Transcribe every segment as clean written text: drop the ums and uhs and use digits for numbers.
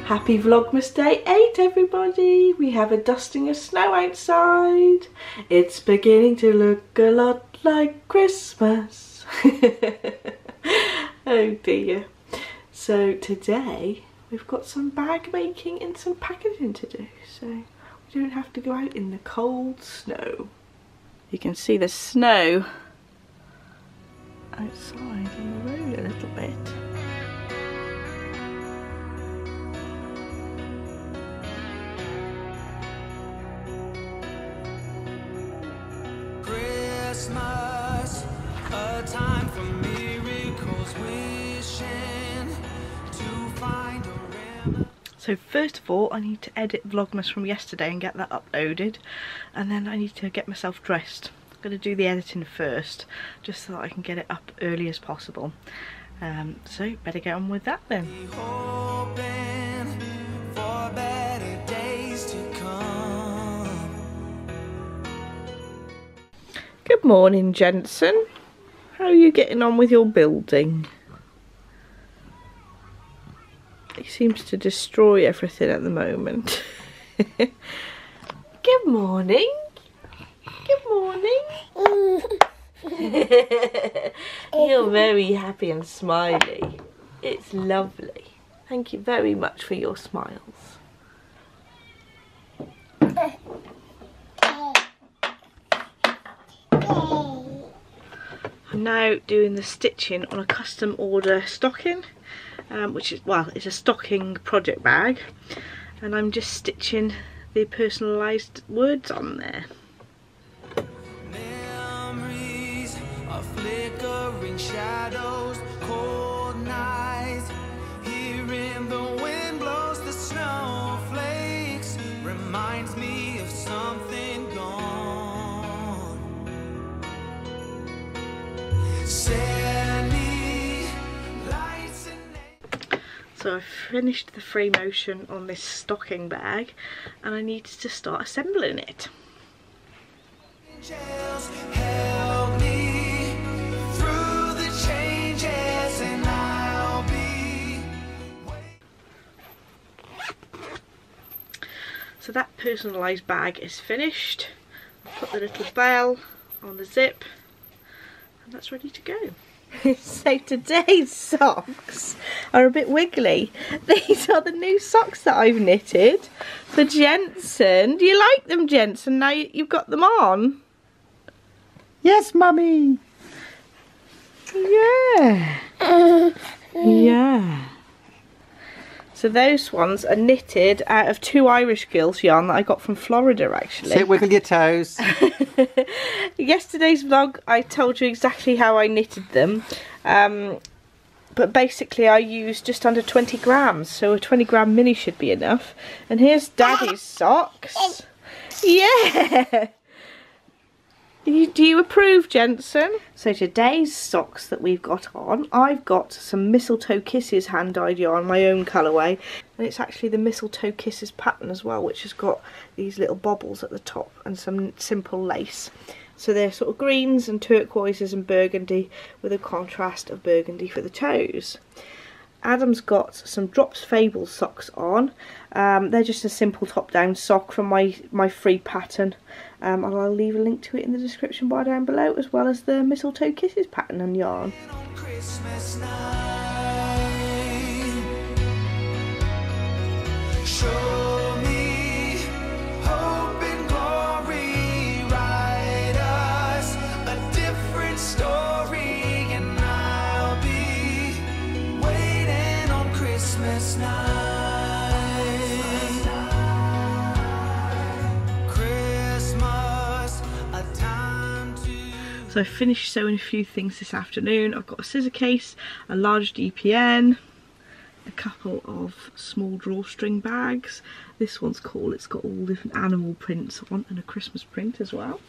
Happy Vlogmas Day 8 everybody! We have a dusting of snow outside. It's beginning to look a lot like Christmas. Oh dear. So today we've got some bag making and some packaging to do, so we don't have to go out in the cold snow. You can see the snow outside on the road a little bit. Christmas, a time for miracles, wishing to find a remedy. So first of all I need to edit Vlogmas from yesterday and get that uploaded, and then I need to get myself dressed. I'm going to do the editing first just so that I can get it up early as possible. So better get on with that then. Hoping for better days to come. Good morning, Jensen. How are you getting on with your building? He seems to destroy everything at the moment. Good morning. Good morning. You're very happy and smiley. It's lovely. Thank you very much for your smiles. I'm now doing the stitching on a custom order stocking, which is, well, it's a stocking project bag, and I'm just stitching the personalised words on there. Memories of flickering shadows, cold nights, hearing the wind blows the snowflakes, reminds me of something gone. Send me lights and... So I've finished the free motion on this stocking bag and I needed to start assembling it. Help me through the changes and I'll be... So that personalised bag is finished. I've put the little bell on the zip and that's ready to go. So today's socks are a bit wiggly. These are the new socks that I've knitted for Jensen. Do you like them, Jensen, now you've got them on? Yes, Mummy. Yeah. Yeah. So those ones are knitted out of 2 Irish girls yarn that I got from Florida, actually. Sit, wiggle your toes. Yesterday's vlog I told you exactly how I knitted them, but basically I used just under 20 grams, so a 20-gram mini should be enough. And here's Daddy's socks. Yeah. Do you approve, Jensen? So today's socks that we've got on, I've got some Mistletoe Kisses hand-dyed yarn, my own colourway, and it's actually the Mistletoe Kisses pattern as well, which has got these little bobbles at the top and some simple lace. So they're sort of greens and turquoises and burgundy with a contrast of burgundy for the toes. Adam's got some Drops Fable socks on. They're just a simple top-down sock from my free pattern. And I'll leave a link to it in the description bar down below, as well as the Mistletoe Kisses pattern and yarn. Christmas night, show me hope and glory, write us a different story, and I'll be waiting on Christmas night. So I finished sewing a few things this afternoon. I've got a scissor case, a large DPN, a couple of small drawstring bags. This one's cool, it's got all different animal prints on and a Christmas print as well.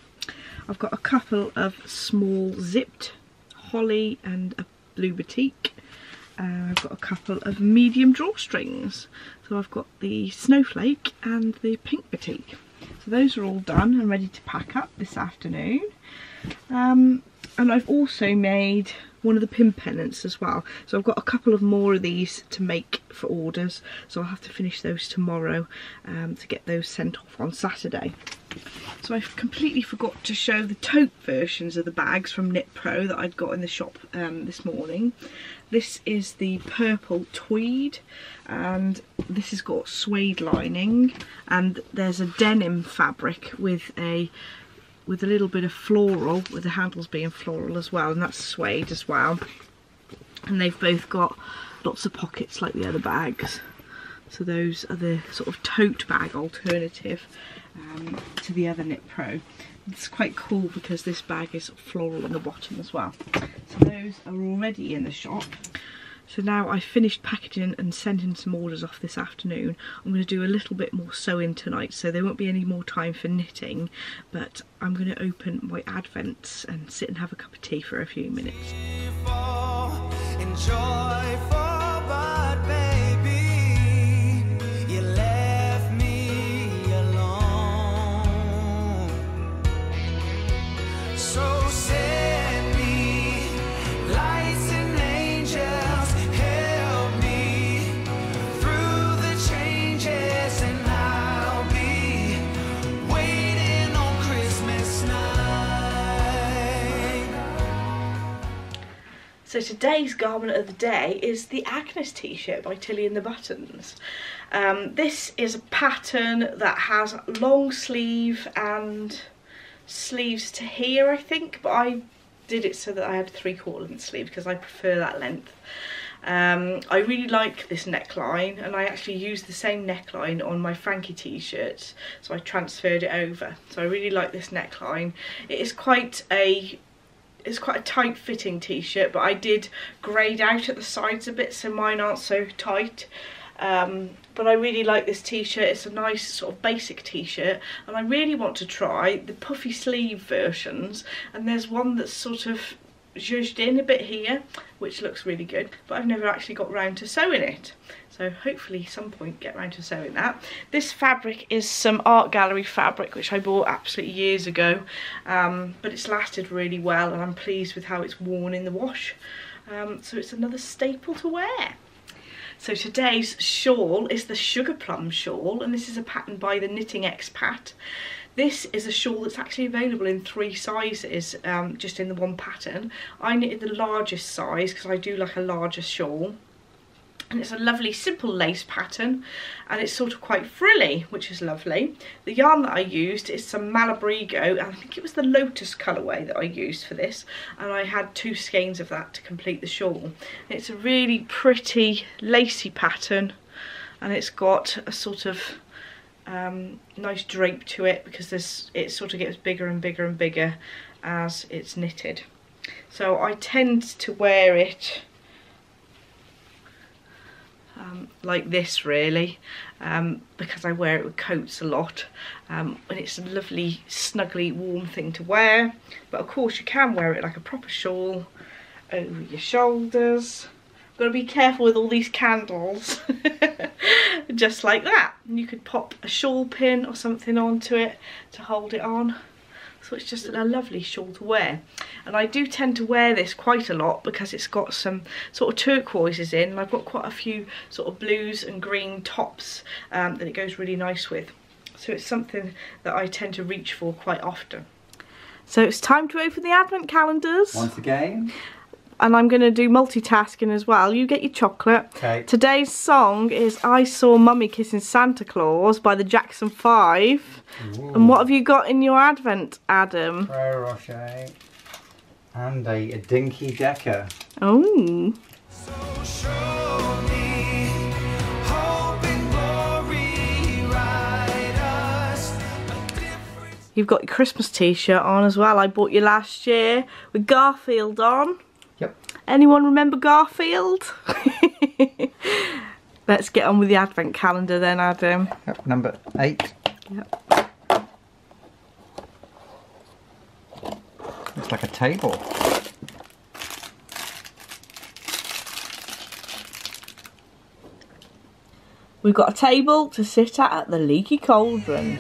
I've got a couple of small zipped holly and a blue batik. I've got a couple of medium drawstrings. So I've got the snowflake and the pink batik. So those are all done and ready to pack up this afternoon. And I've also made one of the pin pennants as well. So I've got a couple of more of these to make for orders. So I'll have to finish those tomorrow to get those sent off on Saturday. So I completely forgot to show the tote versions of the bags from Knit Pro that I'd got in the shop this morning. This is the purple tweed, and this has got suede lining, and there's a denim fabric with a little bit of floral, with the handles being floral as well, and that's suede as well. And they've both got lots of pockets like the other bags. So those are the sort of tote bag alternative to the other Knit Pro. It's quite cool because this bag is floral on the bottom as well. So those are already in the shop. So now I've finished packaging and sending some orders off this afternoon. I'm going to do a little bit more sewing tonight, so there won't be any more time for knitting, but I'm going to open my advents and sit and have a cup of tea for a few minutes. So today's garment of the day is the Agnes t-shirt by Tilly and the Buttons. This is a pattern that has long sleeve and sleeves to here, I think, but I did it so that I had 3/4 length sleeve because I prefer that length. I really like this neckline, and I actually used the same neckline on my Frankie t-shirts, so I transferred it over. So I really like this neckline. It is quite a tight fitting t-shirt, but I did grade out at the sides a bit so mine aren't so tight. But I really like this t-shirt. It's a nice sort of basic t-shirt, and I really want to try the puffy sleeve versions, and there's one that's sort of zhuzhed in a bit here, which looks really good, but I've never actually got round to sewing it. So hopefully some point get round to sewing that. This fabric is some art gallery fabric which I bought absolutely years ago, but it's lasted really well, and I'm pleased with how it's worn in the wash. So it's another staple to wear. So today's shawl is the Sugar Plum shawl, and this is a pattern by the Knitting Expat. This is a shawl that's actually available in 3 sizes, just in the one pattern. I knitted the largest size because I do like a larger shawl. And it's a lovely simple lace pattern, and it's sort of quite frilly, which is lovely. The yarn that I used is some Malabrigo, and I think it was the Lotus colourway that I used for this, and I had 2 skeins of that to complete the shawl. It's a really pretty lacy pattern, and it's got a sort of nice drape to it because it sort of gets bigger and bigger and bigger as it's knitted. So I tend to wear it like this really, because I wear it with coats a lot, and it's a lovely snuggly warm thing to wear. But of course you can wear it like a proper shawl over your shoulders. Got to be careful with all these candles. Just like that. And you could pop a shawl pin or something onto it to hold it on. So it's just a lovely shawl to wear. And I do tend to wear this quite a lot because it's got some sort of turquoises in, and I've got quite a few sort of blues and green tops that it goes really nice with. So it's something that I tend to reach for quite often. So it's time to open the advent calendars. Once again. And I'm going to do multitasking as well. You get your chocolate. Okay. Today's song is I Saw Mummy Kissing Santa Claus by the Jackson 5. Ooh. And what have you got in your advent, Adam? Crochet and a dinky decker. Oh. So show me hope and glory, write us a different... You've got your Christmas t-shirt on as well. I bought you last year with Garfield on. Yep. Anyone remember Garfield? Let's get on with the advent calendar then, Adam. Yep, number 8. Yep. Looks like a table. We've got a table to sit at the Leaky Cauldron.